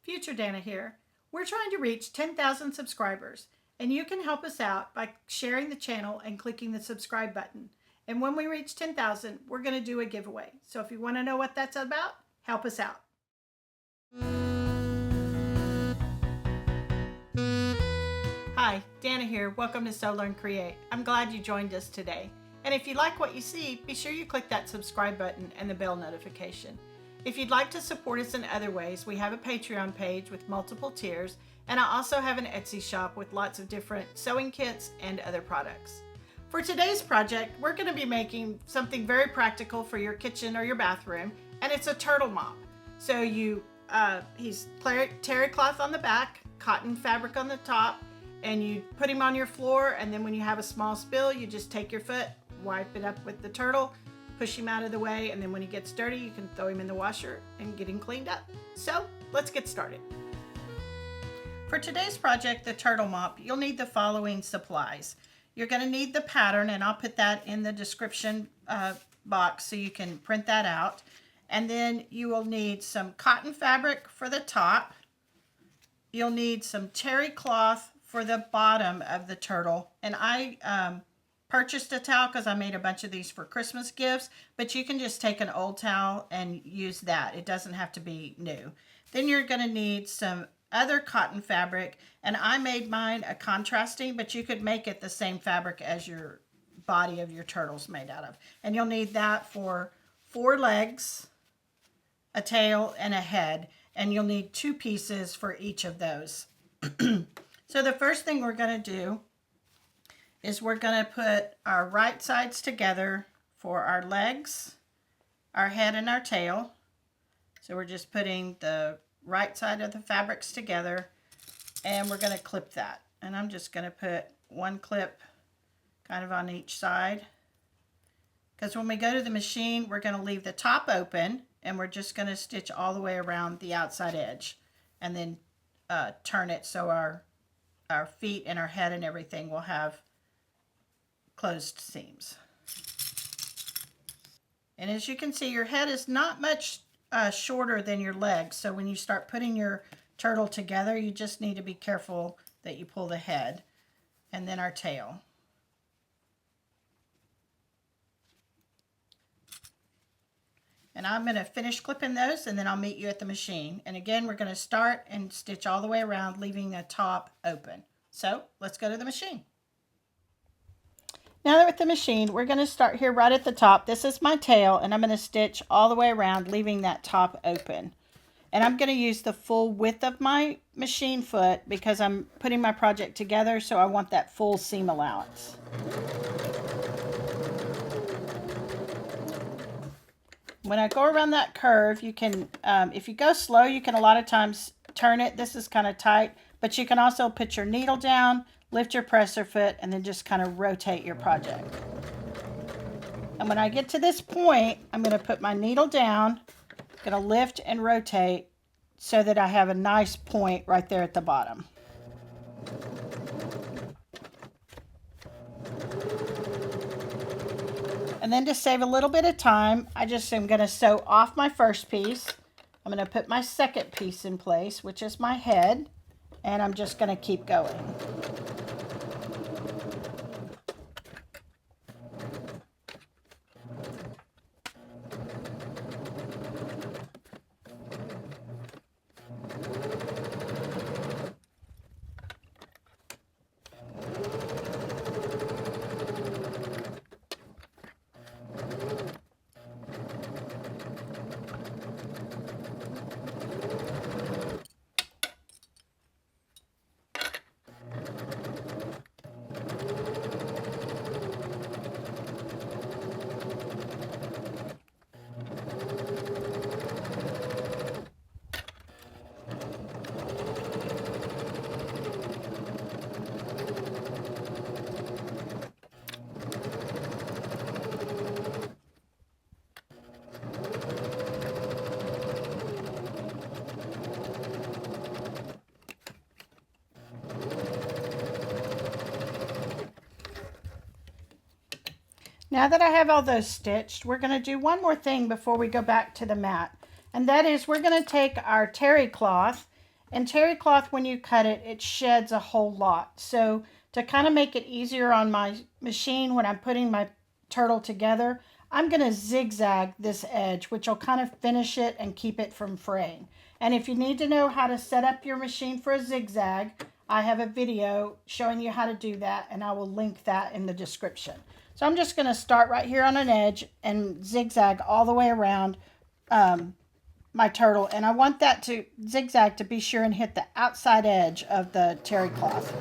Future Dana here. We're trying to reach 10,000 subscribers, and you can help us out by sharing the channel and clicking the subscribe button. And when we reach 10,000, we're going to do a giveaway. So if you want to know what that's about, help us out. Hi, Dana here. Welcome to Sew Learn Create. I'm glad you joined us today. And if you like what you see, be sure you click that subscribe button and the bell notification. If you'd like to support us in other ways, we have a Patreon page with multiple tiers, and I also have an Etsy shop with lots of different sewing kits and other products. For today's project, we're going to be making something very practical for your kitchen or your bathroom, and it's a turtle mop. So he's terry cloth on the back, cotton fabric on the top, and you put him on your floor, and then when you have a small spill, you just take your foot, wipe it up with the turtle, push him out of the way, and then when he gets dirty, you can throw him in the washer and get him cleaned up. So let's get started. For today's project, the turtle mop, you'll need the following supplies. You're going to need the pattern, and I'll put that in the description box so you can print that out. And then you will need some cotton fabric for the top. You'll need some terry cloth for the bottom of the turtle. And I purchased a towel because I made a bunch of these for Christmas gifts, but you can just take an old towel and use that. It doesn't have to be new. Then you're going to need some other cotton fabric, and I made mine a contrasting, but you could make it the same fabric as your body of your turtle's made out of. And you'll need that for 4 legs, a tail, and a head, and you'll need 2 pieces for each of those. So the first thing we're going to do is we're going to put our right sides together for our legs, our head, and our tail. So we're just putting the right side of the fabrics together, and we're going to clip that. And I'm just going to put 1 clip kind of on each side, because when we go to the machine, we're going to leave the top open, and we're just going to stitch all the way around the outside edge, and then turn it so our feet and our head and everything will have closed seams. And as you can see, your head is not much shorter than your legs, so when you start putting your turtle together, you just need to be careful that you pull the head, and then our tail. And I'm going to finish clipping those, and then I'll meet you at the machine. And again, we're going to start and stitch all the way around, leaving the top open. So let's go to the machine. Now that we're at the machine, we're going to start here right at the top. This is my tail, and I'm going to stitch all the way around, leaving that top open. And I'm going to use the full width of my machine foot because I'm putting my project together, so I want that full seam allowance. When I go around that curve, you can, if you go slow, you can a lot of times turn it. This is kind of tight, but you can also put your needle down, lift your presser foot, and then just kind of rotate your project. And when I get to this point, I'm going to put my needle down, going to lift and rotate so that I have a nice point right there at the bottom. And then to save a little bit of time, I just am going to sew off my first piece. I'm going to put my second piece in place, which is my head, and I'm just going to keep going. Now that I have all those stitched, we're going to do one more thing before we go back to the mat. And that is we're going to take our terry cloth And terry cloth, when you cut it, it sheds a whole lot. So to kind of make it easier on my machine when I'm putting my turtle together, I'm going to zigzag this edge, which will kind of finish it and keep it from fraying. And if you need to know how to set up your machine for a zigzag, I have a video showing you how to do that, and I will link that in the description. So I'm just going to start right here on an edge and zigzag all the way around my turtle. And I want that to zigzag to be sure and hit the outside edge of the terry cloth.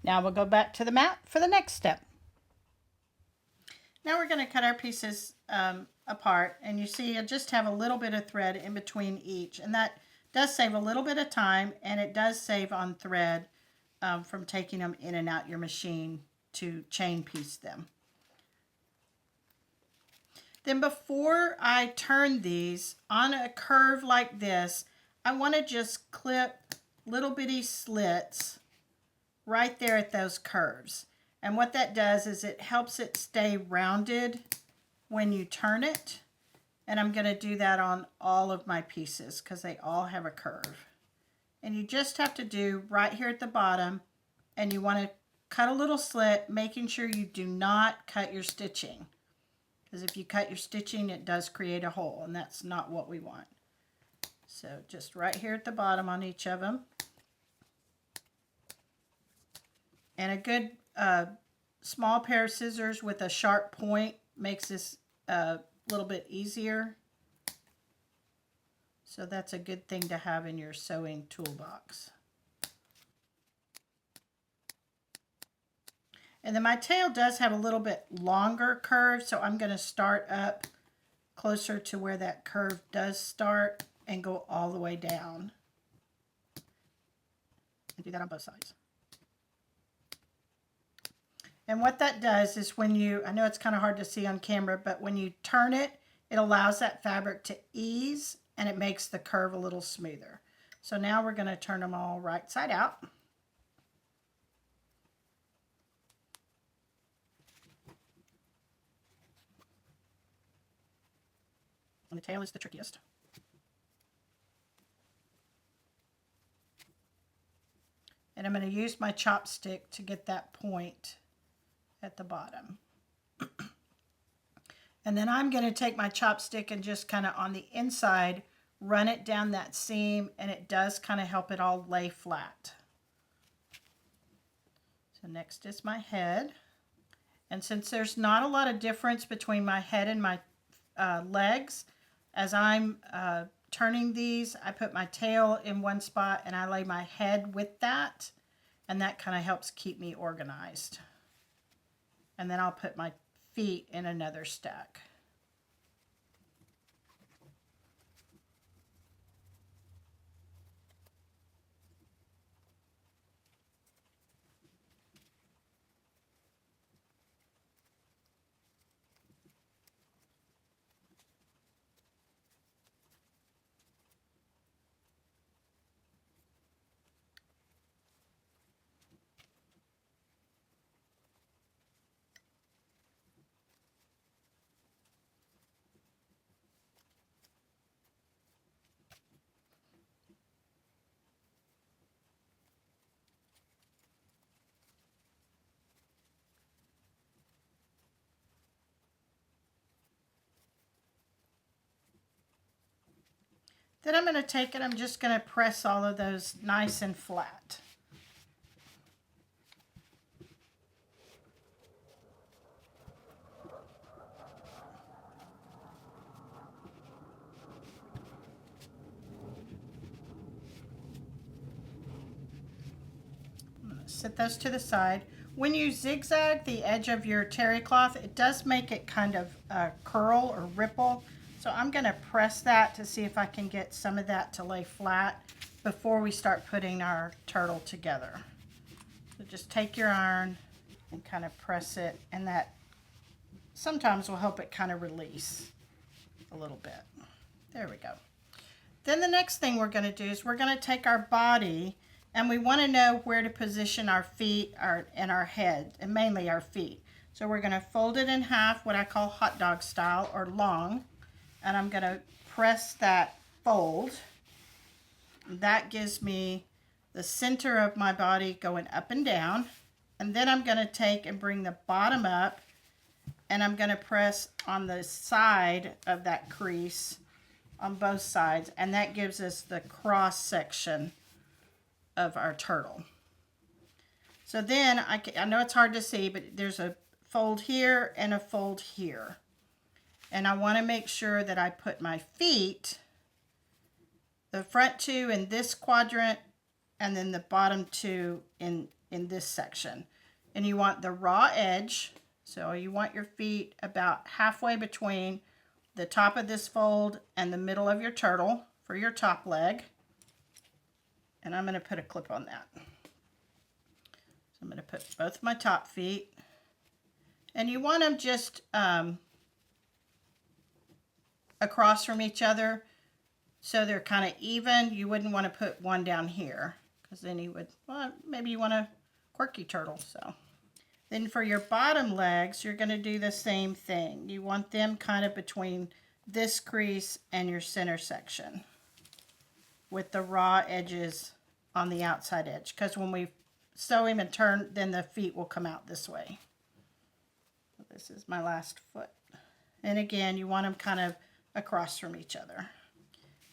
Now we'll go back to the mat for the next step. Now we're going to cut our pieces apart, and you see I just have a little bit of thread in between each, and that does save a little bit of time, and it does save on thread from taking them in and out your machine to chain piece them. Then before I turn these on a curve like this, I want to just clip little bitty slits right there at those curves. And what that does is it helps it stay rounded when you turn it. And I'm going to do that on all of my pieces because they all have a curve. And you just have to do right here at the bottom, and you want to cut a little slit, making sure you do not cut your stitching. Because if you cut your stitching, it does create a hole, and that's not what we want. So just right here at the bottom on each of them. And a good small pair of scissors with a sharp point makes this a little bit easier. So that's a good thing to have in your sewing toolbox. And then my tail does have a little bit longer curve, so I'm going to start up closer to where that curve does start and go all the way down. And do that on both sides. And what that does is when you, I know it's kind of hard to see on camera, but when you turn it, it allows that fabric to ease and it makes the curve a little smoother. So now we're going to turn them all right side out. And the tail is the trickiest. And I'm going to use my chopstick to get that point at the bottom. And then I'm going to take my chopstick and just kind of on the inside run it down that seam, and it does kind of help it all lay flat. So next is my head. And since there's not a lot of difference between my head and my legs, as I'm turning these, I put my tail in one spot and I lay my head with that, and that kind of helps keep me organized. And then I'll put my feet in another stack. Then I'm going to take it, I'm just going to press all of those nice and flat. I'm going to set those to the side. When you zigzag the edge of your terry cloth, it does make it kind of curl or ripple. So I'm going to press that to see if I can get some of that to lay flat. before we start putting our turtle together. So just take your iron and kind of press it, and that sometimes will help it kind of release a little bit. There we go. Then the next thing we're going to do is we're going to take our body, and we want to know where to position our feet and our head, and mainly our feet. So we're going to fold it in half, what I call hot dog style, or long, and I'm going to press that fold. That gives me the center of my body going up and down, and then I'm going to take and bring the bottom up, and I'm going to press on the side of that crease on both sides, and that gives us the cross section of our turtle. So then I know it's hard to see, but there's a fold here and a fold here, and I want to make sure that I put my feet, the front two in this quadrant, and then the bottom two in this section. And you want the raw edge, so you want your feet about halfway between the top of this fold and the middle of your turtle for your top leg. And I'm going to put a clip on that. So I'm going to put both my top feet, and you want them just across from each other so they're kind of even. You wouldn't want to put one down here, because then you would, well, maybe you want a quirky turtle. So then for your bottom legs, you're going to do the same thing. You want them kind of between this crease and your center section with the raw edges on the outside edge, because when we sew him and turn, then the feet will come out this way. So this is my last foot. And again, you want them kind of across from each other.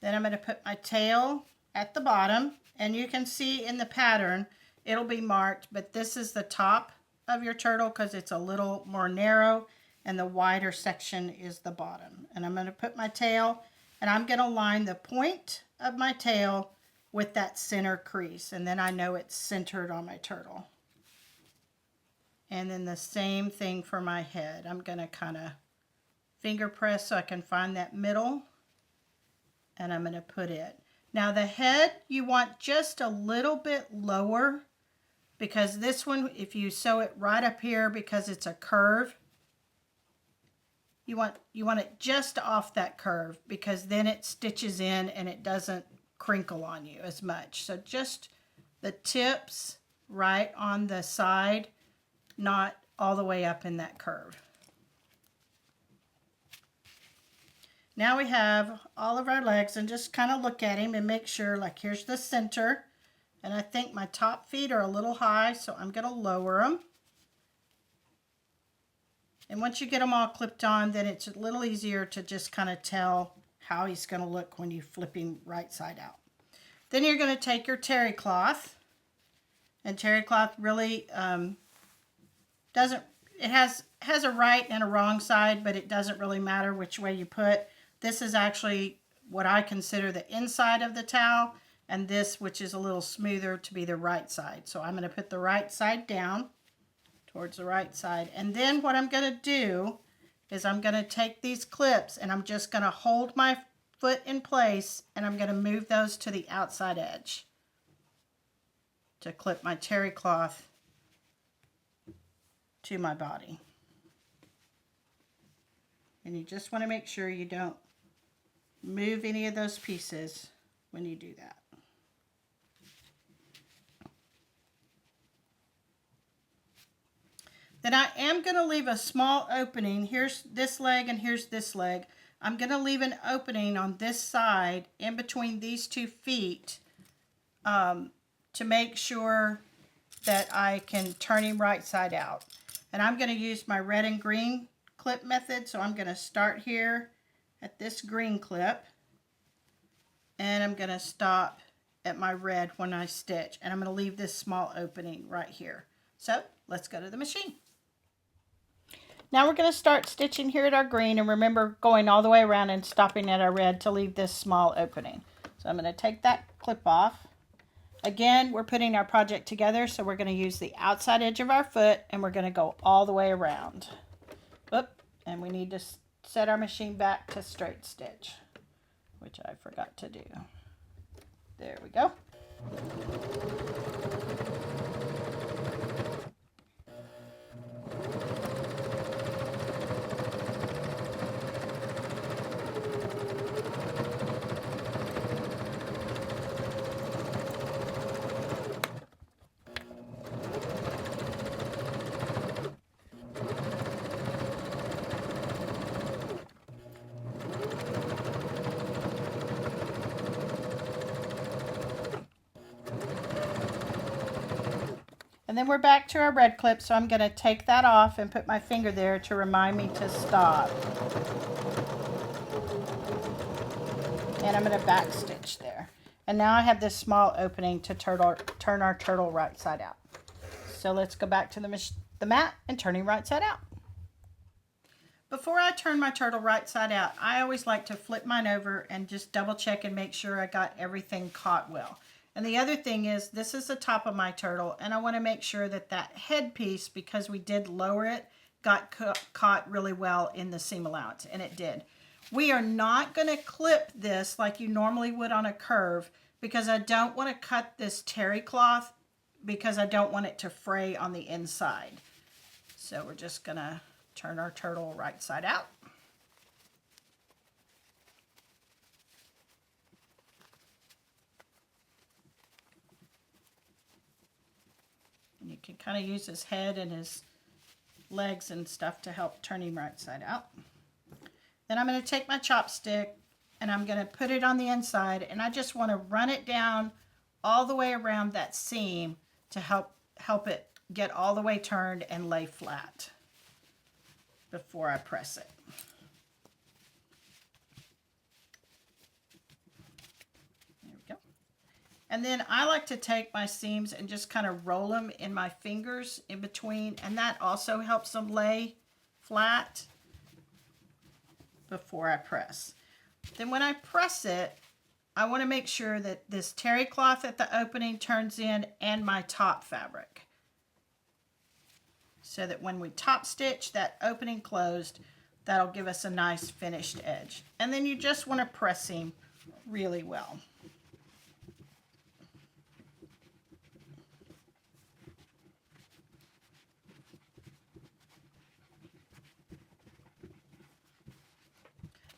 Then I'm going to put my tail at the bottom, and you can see in the pattern it'll be marked, but this is the top of your turtle because it's a little more narrow, and the wider section is the bottom. And I'm going to put my tail, and I'm going to line the point of my tail with that center crease, and then I know it's centered on my turtle. And then the same thing for my head. I'm going to kind of finger press so I can find that middle, and I'm going to put it. Now the head you want just a little bit lower, because this one, if you sew it right up here because it's a curve, you want it just off that curve, because then it stitches in and it doesn't crinkle on you as much. So just the tips right on the side, not all the way up in that curve. Now we have all of our legs, and just kind of look at him and make sure, like, here's the center, and I think my top feet are a little high, so I'm going to lower them. And once you get them all clipped on, then it's a little easier to just kind of tell how he's going to look when you flip him right side out. Then you're going to take your terry cloth, and terry cloth really doesn't, it has a right and a wrong side, but it doesn't really matter which way you put. This is actually what I consider the inside of the towel, and this, which is a little smoother, to be the right side. So I'm going to put the right side down towards the right side. And then what I'm going to do is I'm going to take these clips, and I'm just going to hold my foot in place, and I'm going to move those to the outside edge to clip my terry cloth to my body. And you just want to make sure you don't move any of those pieces when you do that. Then I am going to leave a small opening. Here's this leg and here's this leg. I'm going to leave an opening on this side in between these 2 feet to make sure that I can turn him right side out. And I'm going to use my red and green clip method. So I'm going to start here at this green clip, and I'm going to stop at my red when I stitch. And I'm going to leave this small opening right here. So let's go to the machine. Now we're going to start stitching here at our green, and remember going all the way around and stopping at our red to leave this small opening. So I'm going to take that clip off. Again, we're putting our project together, so we're going to use the outside edge of our foot, and we're going to go all the way around. Oop, and we need to set our machine back to straight stitch, which I forgot to do. There we go. And then we're back to our red clip, so I'm going to take that off and put my finger there to remind me to stop. And I'm going to back stitch there. And now I have this small opening to turn our turtle right side out. So let's go back to the mat and turning right side out. Before I turn my turtle right side out, I always like to flip mine over and just double check and make sure I got everything caught well. And the other thing is, this is the top of my turtle, and I want to make sure that that head piece, because we did lower it, got caught really well in the seam allowance, and it did. We are not going to clip this like you normally would on a curve, because I don't want to cut this terry cloth, because I don't want it to fray on the inside. So we're just going to turn our turtle right side out. And you can kind of use his head and his legs and stuff to help turn him right side out. Then I'm going to take my chopstick and I'm going to put it on the inside, and I just want to run it down all the way around that seam to help it get all the way turned and lay flat before I press it. There we go. And then I like to take my seams and just kind of roll them in my fingers in between, and that also helps them lay flat before I press. Then when I press it, I want to make sure that this terry cloth at the opening turns in and my top fabric, so that when we top stitch that opening closed, that'll give us a nice finished edge. And then you just want to press him really well.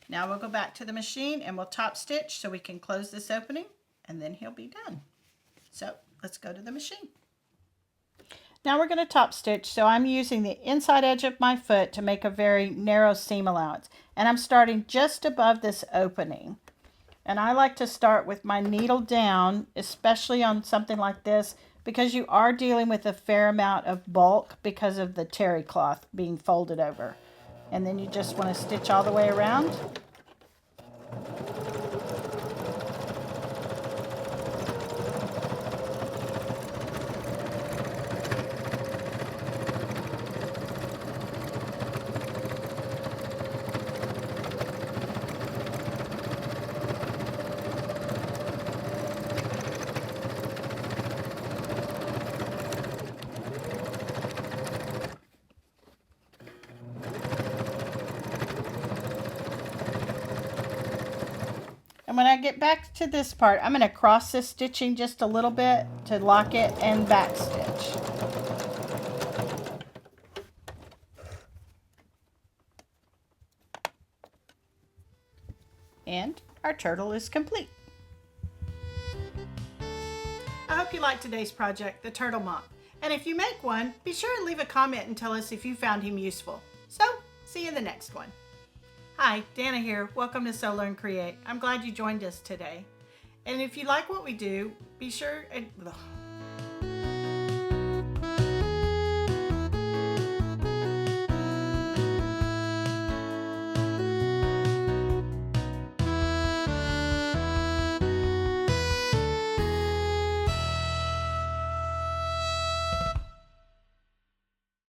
Now we'll go back to the machine and we'll top stitch so we can close this opening, and then he'll be done. So let's go to the machine. Now we're going to top stitch, so I'm using the inside edge of my foot to make a very narrow seam allowance, and I'm starting just above this opening. And I like to start with my needle down, especially on something like this, because you are dealing with a fair amount of bulk because of the terry cloth being folded over. And then you just want to stitch all the way around. And when I get back to this part, I'm going to cross this stitching just a little bit to lock it and back stitch. And our turtle is complete. I hope you liked today's project, the Turtle Mop. And if you make one, be sure and leave a comment and tell us if you found him useful. So, see you in the next one. Hi, Dana here. Welcome to Sew Learn Create. I'm glad you joined us today. And if you like what we do, be sure and